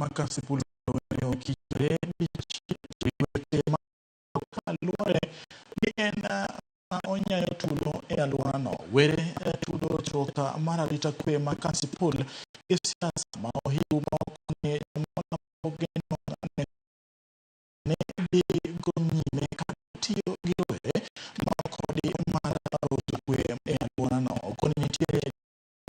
makasipulo kikere tema kaluore ni en onyayo tulo e alworano were tulo choka mararita kwe makasipul e siasa ma ohiu moko ne jomona ogeno ne di gonyime katiyo gi were ma kodi mar arita kwe e alworano koni nitiere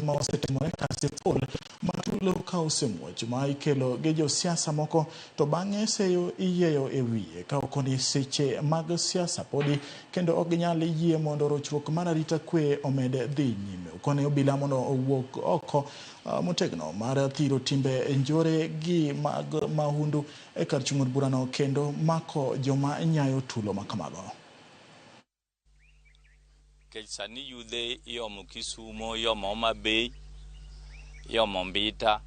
ma osetimore kasipul matulo ka osemuoch ma ikelo gi jo siasa moko to bang'e seyo iyeyo e wiye ka okoni seche mag siasa podi kendo ok ginyal yie mondo rochruok mar arita kwe omed dhi nyime koni obila mondo owuok oko motegno mar thiro timbe njore gi mag mahundu e kar chung'o burano kendo mako joma nyayo tulo makamago. Sani yudhe yomo Kisumo, yomo Homa Bay, yomo Mbita,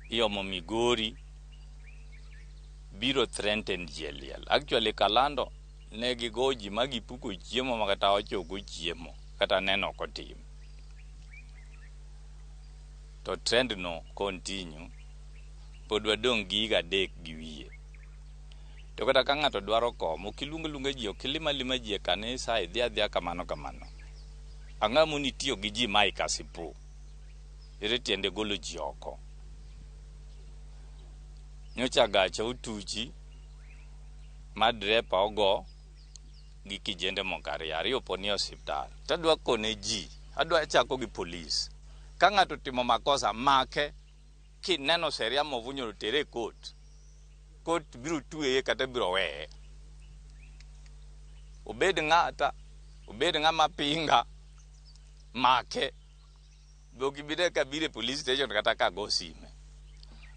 yomo Migori, biro threaten jeliel. Actually Kalando negi goji magi puko chiemo makata ochoko chiemo kata neno kotim. To trend no continue pod wadong' gi higa 3 gi wiye. To kata ka ng'ato dwaro komo kilunga ji okilimalima ji e kanisa idhi kamano. Ang'amu ni tiyo gi ji mai kasipu. Ere tiende golo ji oko. Nyocha gacha utuchi madrepa ogo gi kijende mokari ariyo poni osiptal. Tadwa kone ji, adwa chako gi polis. Ka ng'ato timo makosa make kineno seria movunyo tere court. Kot biro tueye kata biro weye. Obed ng'ama pinga make bogibide ka bire police station kata ka go sime.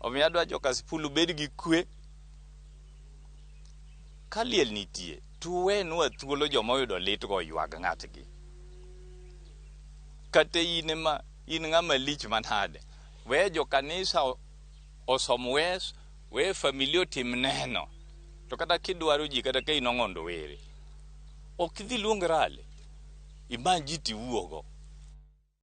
Omiyo adwa jo kasipul bed gi kwe kaliel nitie tuwenwa thuolo joma oyudo lit go ywag ng'atgi. Kata in ng'ama lich manade we jo kanisa osom wes we familio tim neno to kata kidwaro ji kata ka inong'ondo were ok idhi luong rale imany ji ti wuogo